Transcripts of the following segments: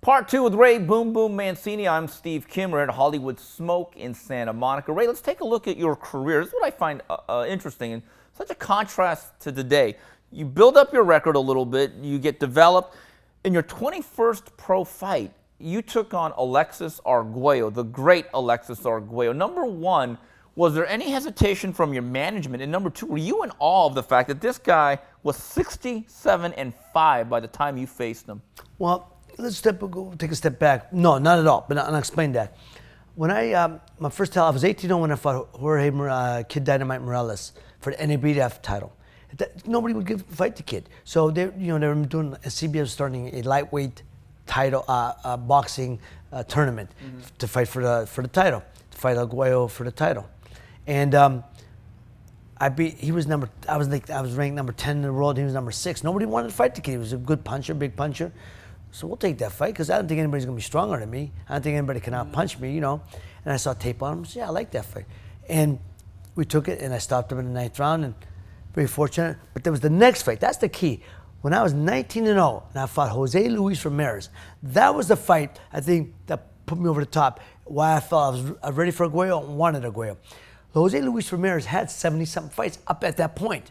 Part 2 with Ray Boom Boom Mancini. I'm Steve Kim. We're at Hollywood Smoke in Santa Monica. Ray, let's take a look at your career. This is what I find interesting and such a contrast to today. You build up your record a little bit. You get developed. In your 21st pro fight, you took on Alexis Arguello, the great Alexis Arguello. Number one, was there any hesitation from your management? And number two, were you in awe of the fact that this guy was 67-5 by the time you faced him? Well, let's take a step back. No, not at all, but I'll explain that. When my first title, I was 18-0 when I fought Jorge Kid Dynamite Morales for the NABF title. Nobody would fight the kid. So they were doing, CBS starting a lightweight title, boxing tournament to fight for the title, to fight Arguello for the title. And I was ranked number 10 in the world. He was number 6. Nobody wanted to fight the kid. He was a good puncher, big puncher. So we'll take that fight because I don't think anybody's going to be stronger than me. I don't think anybody can out-punch me, And I saw tape on him. So yeah, I like that fight. And we took it, and I stopped him in the 9th round, and very fortunate. But there was the next fight. That's the key. When I was 19-0, and I fought Jose Luis Ramirez, that was the fight, I think, that put me over the top. Why I felt I was ready for Arguello and wanted Arguello. Jose Luis Ramirez had 70-something fights up at that point.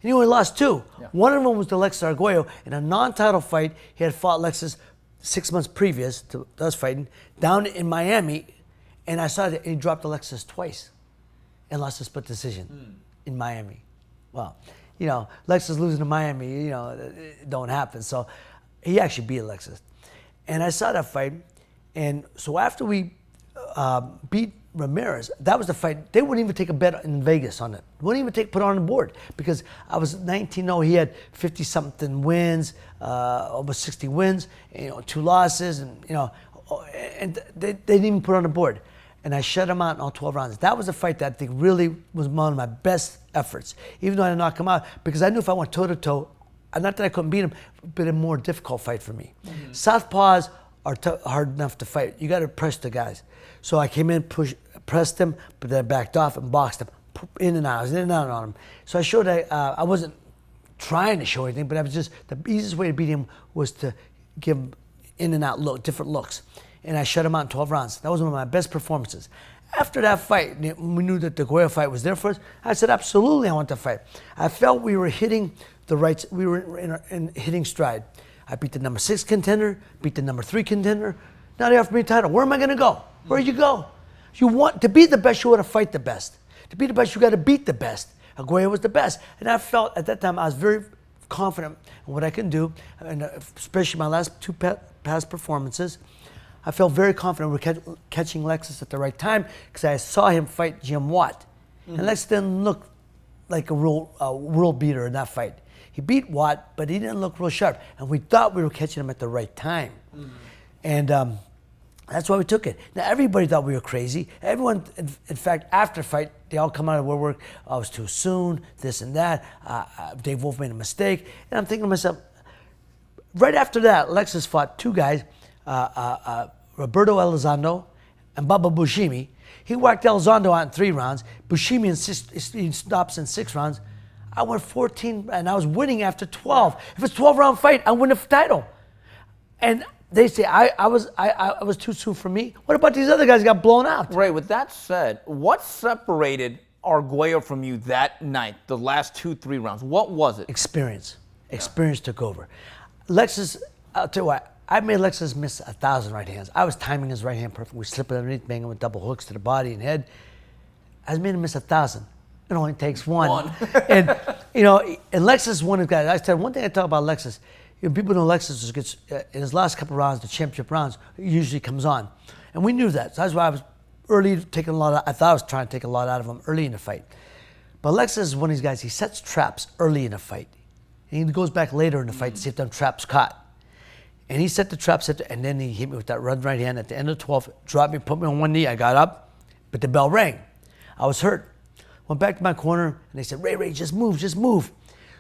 And he only lost 2. Yeah. One of them was to Alexis Arguello. In a non-title fight, he had fought Alexis 6 months previous to us fighting down in Miami. And I saw that he dropped Alexis twice and lost a split decision in Miami. Well, Alexis losing to Miami, it don't happen. So he actually beat Alexis. And I saw that fight. And so after we beat Ramirez, that was the fight. They wouldn't even take a bet in Vegas on it. Wouldn't even put it on the board because I was 19-0. He had 50-something wins, almost 60 wins, 2 losses, and they didn't even put it on the board. And I shut him out in all 12 rounds. That was a fight that I think really was one of my best efforts, even though I didn't knock him out, because I knew if I went toe-to-toe, not that I couldn't beat him, but a more difficult fight for me. Mm-hmm. Southpaws are hard enough to fight. You got to press the guys. So I came in, pressed him, but then I backed off and boxed him. In and out. I was in and out on him. So I showed I wasn't trying to show anything, but I was just, the easiest way to beat him was to give him in and out different looks. And I shut him out in 12 rounds. That was one of my best performances. After that fight, we knew that the Arguello fight was there for us. I said, absolutely, I want to fight. I felt we were hitting the rights, we were in hitting stride. I beat the number 6 contender, beat the number 3 contender. Now they offered me a title. Where am I going to go? Where you go? You want to be the best, you want to fight the best. To be the best, you got to beat the best. Arguello was the best. And I felt at that time I was very confident in what I can do, and especially my last 2 past performances. I felt very confident we're catching Alexis at the right time because I saw him fight Jim Watt. Mm-hmm. And Alexis didn't look like a real world beater in that fight. He beat Watt, but he didn't look real sharp. And we thought we were catching him at the right time. Mm-hmm. And that's why we took it. Now, everybody thought we were crazy. Everyone, in fact, after fight, they all come out of woodwork. I was too soon, this and that. Dave Wolf made a mistake. And I'm thinking to myself, right after that, Alexis fought 2 guys, Roberto Elizondo and Baba Bushimi. He whacked Elizondo out in 3 rounds. Bushimi he stops in 6 rounds. I went 14, and I was winning after 12. If it's a 12-round fight, I win the title. And they say I was too soon for me. What about these other guys who got blown out? Ray, with that said, what separated Arguello from you that night, the last 2-3 rounds? What was it? Experience. Experience took over. Alexis, I'll tell you what, I made Alexis miss 1,000 right hands. I was timing his right hand perfect. We slip it underneath, bang him with double hooks to the body and head. I made him miss 1,000. It only takes one. And, and Alexis is one of the guys. I said, one thing I talk about Alexis, people know Alexis gets, in his last couple of rounds, the championship rounds, usually comes on. And we knew that. So that's why I was early taking a lot of, I thought I was trying to take a lot out of him early in the fight. But Alexis is one of these guys, he sets traps early in the fight. And he goes back later in the fight to see if them traps caught. And he set the traps, and then he hit me with that right hand at the end of 12, dropped me, put me on one knee. I got up, but the bell rang. I was hurt. Went back to my corner, and they said, Ray, just move.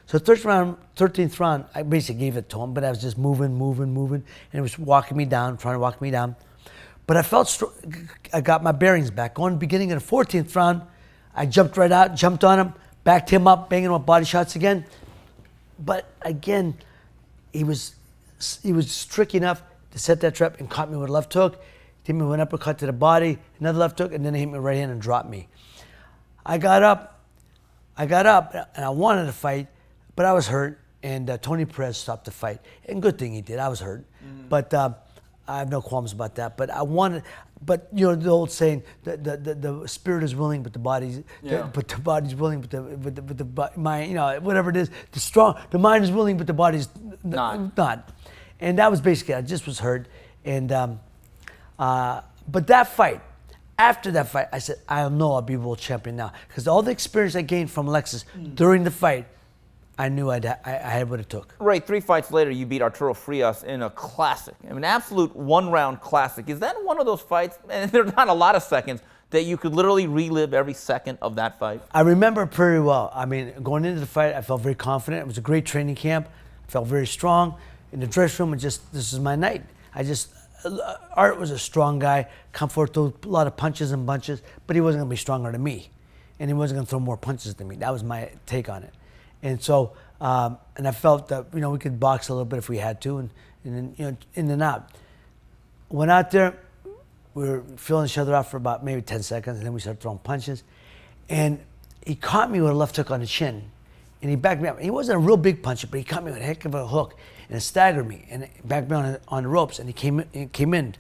So 13th round, I basically gave it to him, but I was just moving, and he was walking me down, trying to walk me down. But I felt, I got my bearings back. Going beginning of the 14th round, I jumped right out, jumped on him, backed him up, banging him with body shots again. But again, he was strict enough to set that trap and caught me with a left hook. Hit me with an uppercut to the body, another left hook, and then he hit me with right hand and dropped me. I got up, and I wanted to fight, but I was hurt, and Tony Perez stopped the fight. And good thing he did. I was hurt, but I have no qualms about that. But I wanted, but you know the old saying, the spirit is willing, but the body's, but the body's willing, but the mind, you know, whatever it is, the mind is willing, but the body's not. And that was basically, I just was hurt, and but that fight. After that fight, I said, I know I'll be world champion now. Because all the experience I gained from Alexis during the fight, I knew I had what it took. Right, 3 fights later, you beat Arturo Frias in a classic, an absolute one-round classic. Is that one of those fights, and there's not a lot of seconds, that you could literally relive every second of that fight? I remember pretty well. I mean, going into the fight, I felt very confident. It was a great training camp. I felt very strong. In the dressing room, this is my night. Art was a strong guy, come forth, threw a lot of punches and bunches, but he wasn't going to be stronger than me. And he wasn't going to throw more punches than me. That was my take on it. And so, and I felt that, you know, we could box a little bit if we had to, and then, you know, in and out. Went out there, we were feeling each other out for about maybe 10 seconds, and then we started throwing punches. And he caught me with a left hook on the chin, and he backed me up. He wasn't a real big puncher, but he caught me with a heck of a hook, and it staggered me, and it backed me on the ropes, and he came in.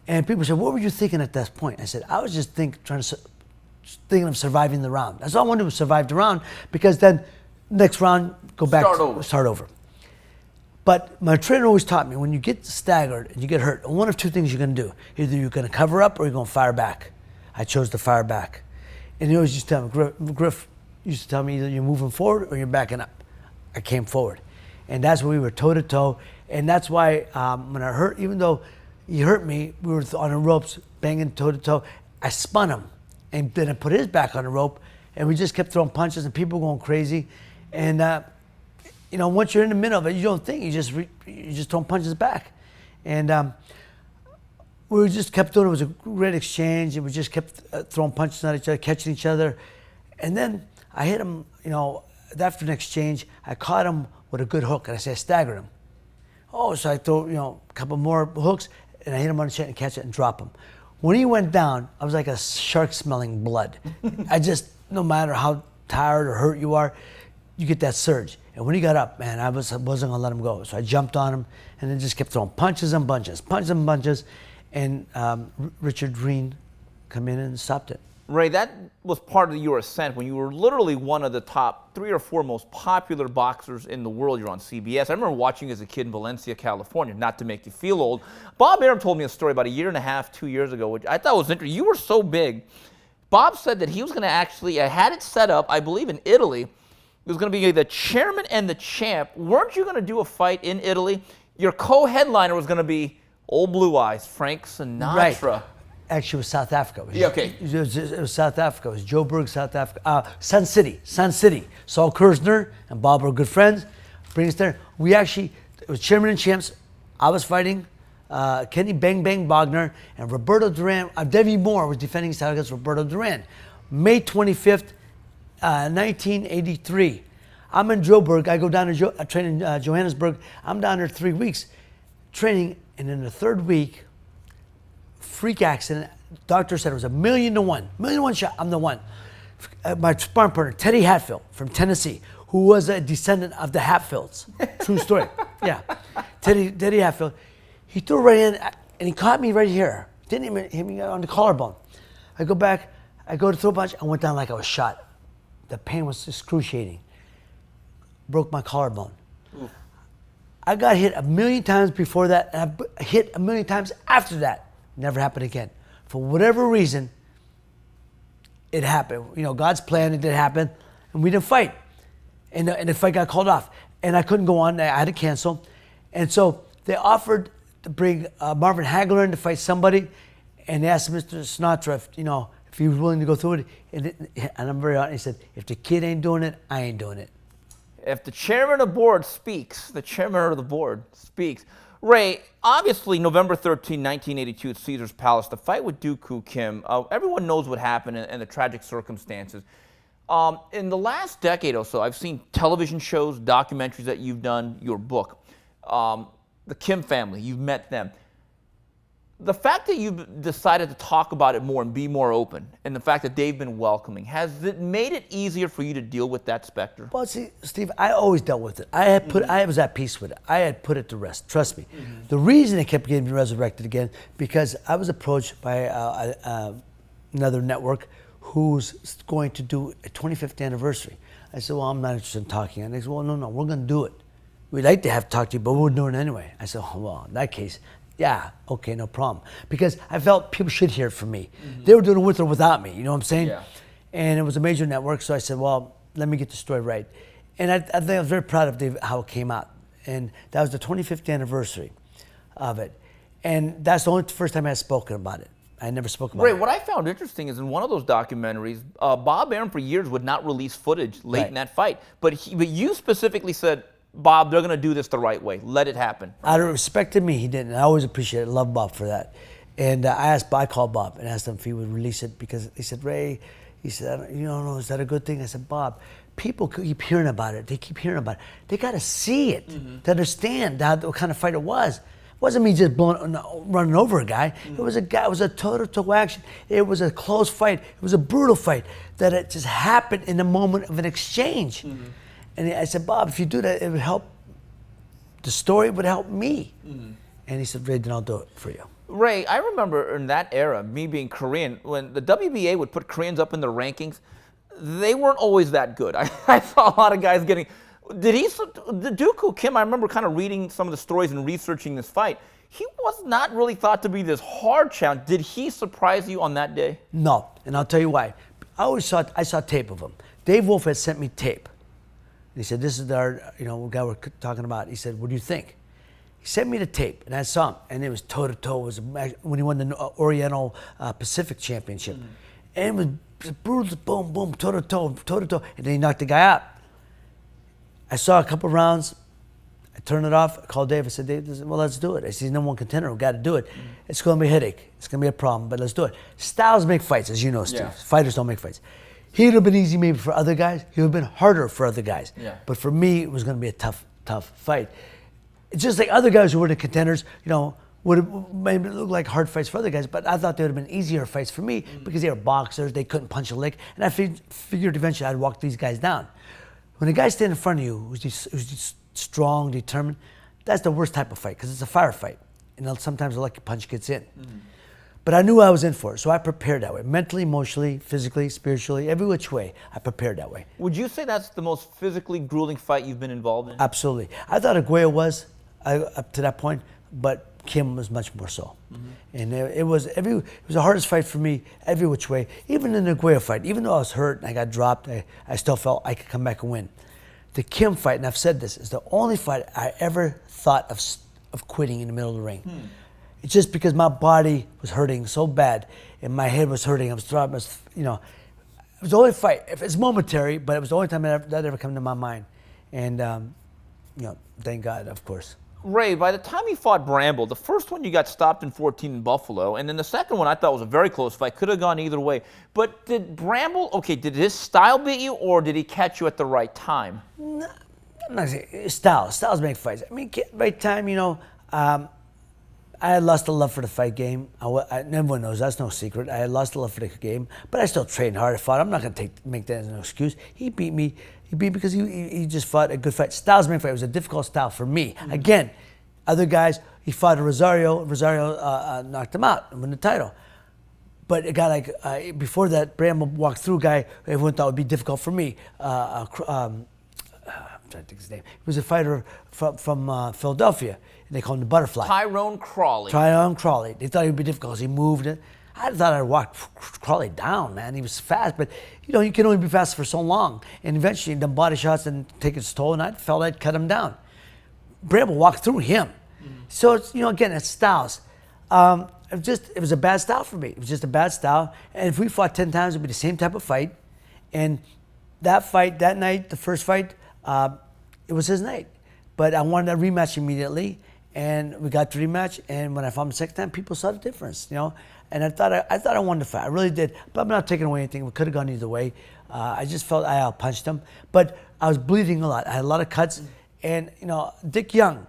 And people said, what were you thinking at that point? I said, I was just thinking of surviving the round. That's all I wanted to do, was survive the round, because then next round, go back, start over. But my trainer always taught me, when you get staggered and you get hurt, one of two things you're going to do. Either you're going to cover up or you're going to fire back. I chose to fire back. And he always used to tell me, Griff used to tell me, either you're moving forward or you're backing up. I came forward. And that's when we were toe-to-toe. And that's why when I hurt, even though he hurt me, we were on the ropes, banging toe-to-toe. I spun him. And then I put his back on the rope. And we just kept throwing punches and people going crazy. And, you know, once you're in the middle of it, you don't think. You just throwing punches back. And we just kept doing it. It was a great exchange. And we just kept throwing punches at each other, catching each other. And then I hit him, you know, after an exchange, I caught him with a good hook, and I said, I staggered him. Oh, so I throw, you know, a couple more hooks, and I hit him on the chin and catch it and drop him. When he went down, I was like a shark smelling blood. I just, no matter how tired or hurt you are, you get that surge. And when he got up, man, I wasn't gonna let him go. So I jumped on him, and then just kept throwing punches and bunches, and Richard Green come in and stopped it. Ray, that was part of your ascent when you were literally one of the top 3 or 4 most popular boxers in the world. You're on CBS. I remember watching you as a kid in Valencia, California, not to make you feel old. Bob Arum told me a story about 1.5 years, 2 years ago, which I thought was interesting. You were so big. Bob said that he was going to actually, I had it set up, I believe in Italy. It was going to be the chairman and the champ. Weren't you going to do a fight in Italy? Your co-headliner was going to be Old Blue Eyes, Frank Sinatra. Right. Actually, it was South Africa. Okay. It was South Africa. It was Joburg, South Africa. Sun City. Saul Kersner and Bob were good friends. Bring us there. It was chairman and champs. I was fighting Kenny Bang Bang Bogner, and Roberto Duran. Debbie Moore was defending his title against Roberto Duran. May 25th, 1983. I'm in Joburg. I go down to I train in Johannesburg. I'm down there 3 weeks training, and in the 3rd week, freak accident. Doctor said it was 1,000,000 to 1. 1,000,000 to 1 shot. I'm the one. My sparring partner, Teddy Hatfield from Tennessee, who was a descendant of the Hatfields. True story. Yeah. Teddy Hatfield. He threw right in, and he caught me right here. Didn't even hit me on the collarbone. I go back. I go to throw a punch. I went down like I was shot. The pain was excruciating. Broke my collarbone. Oof. I got hit 1,000,000 times before that, and I hit 1,000,000 times after that. Never happened again. For whatever reason, it happened. You know, God's plan, it did happen, and we didn't fight. And the fight got called off. And I couldn't go on. I had to cancel. And so they offered to bring Marvin Hagler in to fight somebody, and they asked Mr. Sinatra if he was willing to go through it. And I'm very honest, he said, if the kid ain't doing it, I ain't doing it. If the chairman of the board speaks, the chairman of the board speaks. Ray, obviously, November 13, 1982 at Caesar's Palace, the fight with Duk Koo Kim, everyone knows what happened and the tragic circumstances. In the last decade or so, I've seen television shows, documentaries that you've done, your book. the Kim family, you've met them. The fact that you've decided to talk about it more and be more open, and the fact that they've been welcoming, has it made it easier for you to deal with that specter? Well, see, Steve, I always dealt with it. I was at peace with it. I had put it to rest. Trust me. The reason it kept getting resurrected again, because I was approached by another network who's going to do a 25th anniversary. I said, well, I'm not interested in talking. And they said, well, no, we're going to do it. We'd like to have talked to you, but we're doing it anyway. I said, oh, well, in that case, yeah, okay, no problem. Because I felt people should hear it from me. They were doing it with or without me, you know what I'm saying? Yeah. And it was a major network, so I said, well, let me get the story right. And I think I was very proud of how it came out. And that was the 25th anniversary of it. And that's the only first time I had spoken about it. I never spoke about it. What I found interesting is in one of those documentaries, Bob Arum for years would not release footage late in that fight. But you specifically said, Bob, they're going to do this the right way. Let it happen. Out of respect to me, he didn't. I always appreciate it. I love Bob for that. And I called Bob and asked him if he would release it because he said, Ray, he said, you don't know, is that a good thing? I said, Bob, people keep hearing about it. They keep hearing about it. They got to see it to understand what kind of fight it was. It wasn't me just running over a guy. It was a guy. It was a toe-to-toe action. It was a close fight. It was a brutal fight that it just happened in the moment of an exchange. And I said, Bob, if you do that, it would help. The story would help me. And he said, Ray, then I'll do it for you. Ray, I remember in that era, me being Korean, when the WBA would put Koreans up in the rankings, they weren't always that good. I saw a lot of guys getting. The Duk Koo Kim, I remember kind of reading some of the stories and researching this fight. He was not really thought to be this hard challenge. Did he surprise you on that day? No, and I'll tell you why. I saw tape of him. Dave Wolf had sent me tape. And he said, this is our, guy we're talking about. He said, what do you think? He sent me the tape, and I saw him, and it was toe-to-toe. It was when he won the Oriental Pacific Championship. And it was brutal, boom, boom, toe-to-toe, toe-to-toe, and then he knocked the guy out. I saw a couple rounds. I turned it off. I called Dave. I said, Dave, well, let's do it. I said, he's number one contender. We've got to do it. It's going to be a headache. It's going to be a problem, but let's do it. Styles make fights, as you know, Steve. Yeah. Fighters don't make fights. He would have been easy maybe for other guys. He would have been harder for other guys. Yeah. But for me, it was going to be a tough fight. It's just like other guys who were the contenders, would have maybe look like hard fights for other guys, but I thought they would have been easier fights for me because they were boxers. They couldn't punch a lick. And I figured eventually I'd walk these guys down. When a guy standing in front of you who's just strong, determined, that's the worst type of fight because it's a firefight. And sometimes a lucky punch gets in. But I knew I was in for it, so I prepared that way. Mentally, emotionally, physically, spiritually, every which way, I prepared that way. Would you say that's the most physically grueling fight you've been involved in? Absolutely. I thought Arguello was up to that point, but Kim was much more so. And it was the hardest fight for me every which way. Even in the Arguello fight, even though I was hurt and I got dropped, I still felt I could come back and win. The Kim fight, and I've said this, is the only fight I ever thought of quitting in the middle of the ring. It's just because my body was hurting so bad and my head was hurting. I was throbbing. It was the only fight. It's momentary, but it was the only time that ever come to my mind. And, thank God, of course. Ray, by the time you fought Bramble, the first one you got stopped in 14 in Buffalo, and then the second one I thought was a very close fight. Could have gone either way. But did Bramble, did his style beat you, or did he catch you at the right time? No, I'm not saying styles make fights. I mean, right time, I had lost the love for the fight game. Everyone knows that's no secret. I had lost the love for the game, but I still trained hard. I fought. I'm not going to make that as an excuse. He beat me. He beat me because he just fought a good fight. Styles made fight. It was a difficult style for me. Again, other guys, he fought Rosario. Rosario knocked him out and won the title. But it got like, before that, Bramble walked through a guy everyone thought would be difficult for me. I'm trying to think his name. He was a fighter from Philadelphia. And they called him the Butterfly. Tyrone Crawley. They thought he would be difficult because he moved it. I thought I'd walk Crawley down, man. He was fast, but you can only be fast for so long. And eventually, the body shots and take its toll, and I felt I'd cut him down. Bramble walked through him. So it's, again, it's styles. It was a bad style for me. It was just a bad style. And if we fought 10 times, it'd be the same type of fight. And that fight, that night, the first fight, it was his night. But I wanted a rematch immediately. And we got the rematch, and when I fought him the second time, people saw the difference, And I thought I won the fight. I really did. But I'm not taking away anything. We could have gone either way. I just felt I outpunched him. But I was bleeding a lot. I had a lot of cuts. And, Dick Young,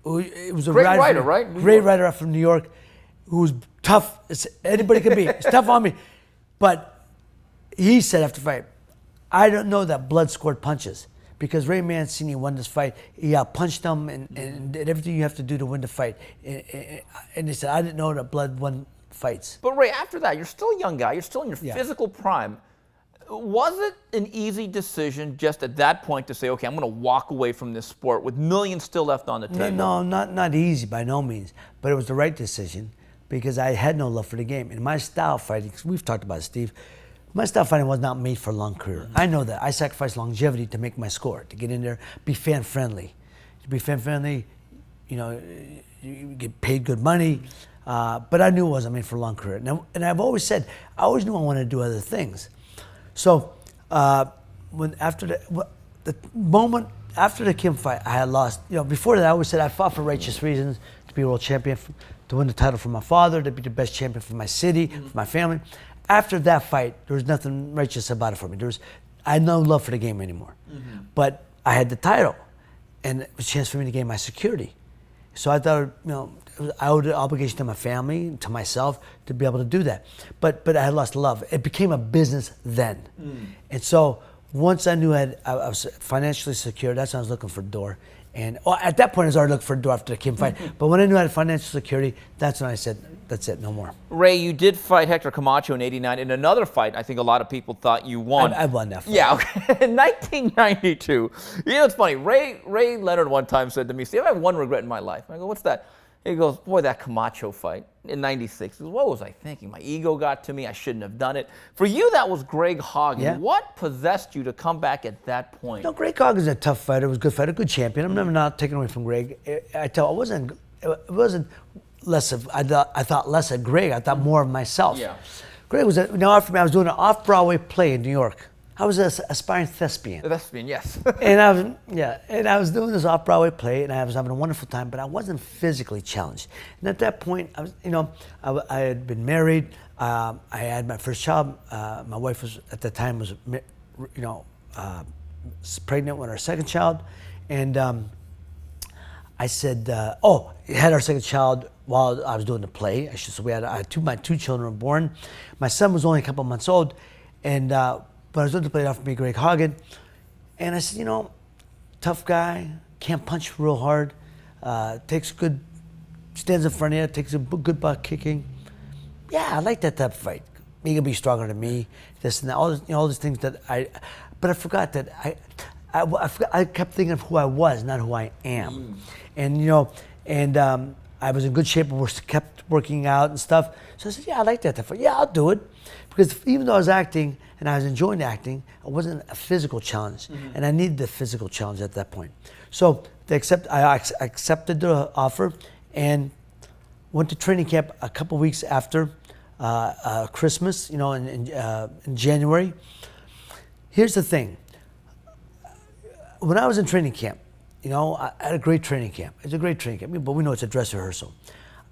It was a Great writer, right? Great writer from New York, who was tough as anybody could be. It's tough on me, but he said after the fight, I don't know that blood scored punches because Ray Mancini won this fight. He punched him and did everything you have to do to win the fight. And he said, I didn't know that blood won fights. But Ray, after that, you're still a young guy. You're still in your Yeah. physical prime. Was it an easy decision just at that point to say, okay, I'm going to walk away from this sport with millions still left on the table? No, not easy by no means, but it was the right decision because I had no love for the game. And my style fighting, we've talked about it, Steve, my style fighting was not made for a long career. I know that. I sacrificed longevity to make my score, to get in there, be fan-friendly. To be fan-friendly, you know, you get paid good money, but I knew it wasn't made for a long career. And I've always said, I always knew I wanted to do other things. So when after the moment after the Kim fight, I had lost. You know, before that, I always said I fought for righteous reasons, to be world champion, to win the title for my father, to be the best champion for my city, for my family. After that fight, there was nothing righteous about it for me. I had no love for the game anymore. But I had the title, and it was a chance for me to gain my security. So I thought, you know, I owed an obligation to my family, to myself, to be able to do that. But I had lost love. It became a business then. And so once I knew I was financially secure, that's when I was looking for a door. And at that point, I was already looking for a door after the Kim fight. But when I knew I had financial security, that's when I said, that's it, no more. Ray, you did fight Hector Camacho in '89 in another fight. I think a lot of people thought you won. I won that fight. Yeah, okay. In 1992. You know, it's funny. Ray Leonard one time said to me, Steve, I have one regret in my life. I go, what's that? He goes, boy, that Camacho fight in '96. He goes, what was I thinking? My ego got to me. I shouldn't have done it. For you, that was Greg Hagen. Yeah. What possessed you to come back at that point? No, Greg Hagen's a tough fighter. Was a good fighter, good champion. I'm never not taking away from Greg. It wasn't less of. I thought less of Greg. I thought more of myself. Yeah. Greg was for me. I was doing an off-Broadway play in New York. I was an aspiring thespian. Thespian, yes. And I was doing this off-Broadway play, and I was having a wonderful time, but I wasn't physically challenged. And at that point, I had been married. I had my first child. My wife was at the time pregnant with our second child, and I said, had our second child while I was doing the play. So my two children were born. My son was only a couple months old, and but I was doing the play offered me Greg Hagen, and I said, tough guy, can't punch real hard, stands in front of you, takes a good butt kicking. Yeah, I like that type of fight. He can be stronger than me, this and that, all these things but I forgot that I kept thinking of who I was, not who I am. And I was in good shape and kept working out and stuff. So I said, yeah, I like that type of fight. Yeah, I'll do it. Because even though I was acting and I was enjoying acting, it wasn't a physical challenge. And I needed the physical challenge at that point. So I accepted the offer and went to training camp a couple weeks after Christmas, in January. Here's the thing. When I was in training camp, I had a great training camp. It's a great training camp, but we know it's a dress rehearsal.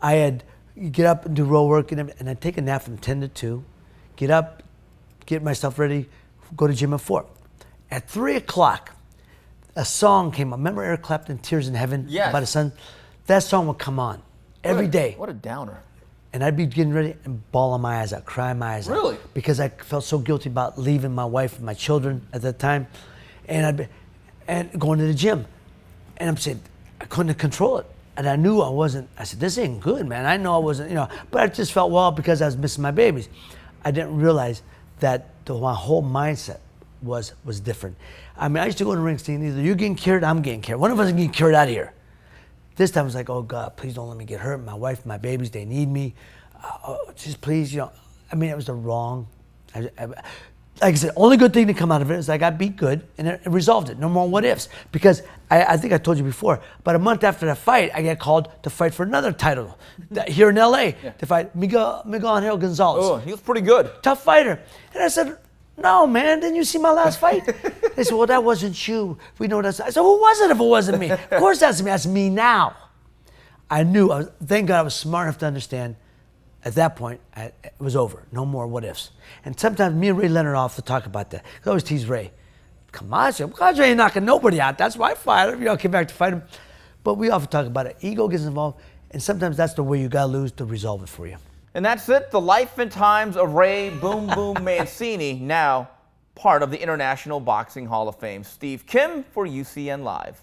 You get up and do row work, and I'd take a nap from 10 to 2, get up, get myself ready, go to gym at 4. At 3 o'clock, a song came on. Remember Eric Clapton, Tears in Heaven? Yes. About his son? That song would come on every day. What a downer. And I'd be getting ready and bawling my eyes out, crying my eyes out. Really? Because I felt so guilty about leaving my wife and my children at that time. And going to the gym. And I'm saying, I couldn't control it. And I knew I wasn't, I said, this ain't good, man. I know I wasn't, but I just felt, well, because I was missing my babies. I didn't realize that my whole mindset was different. I mean, I used to go in the ring saying, either you're getting cured, I'm getting cured. One of us is getting cured out of here. This time I was like, oh God, please don't let me get hurt. My wife, my babies, they need me. Just please, I mean, it was the wrong, like I said, only good thing to come out of it is I got beat good and it resolved it. No more what ifs. Because I think I told you before, about a month after that fight, I got called to fight for another title here in LA, to fight Miguel Angel Gonzalez. Oh, he was pretty good. Tough fighter. And I said, no, man, didn't you see my last fight? They said, well, that wasn't you. We know that's. I said, who was it if it wasn't me? Of course that's me. That's me now. I knew. Thank God I was smart enough to understand. At that point, it was over. No more what ifs. And sometimes me and Ray Leonard often talk about that. I always tease Ray. Camacho ain't knocking nobody out. That's why I fight him. Came back to fight him. But we often talk about it. Ego gets involved, and sometimes that's the way you got to lose to resolve it for you. And that's it, the life and times of Ray Boom Boom Mancini, now part of the International Boxing Hall of Fame. Steve Kim for UCN Live.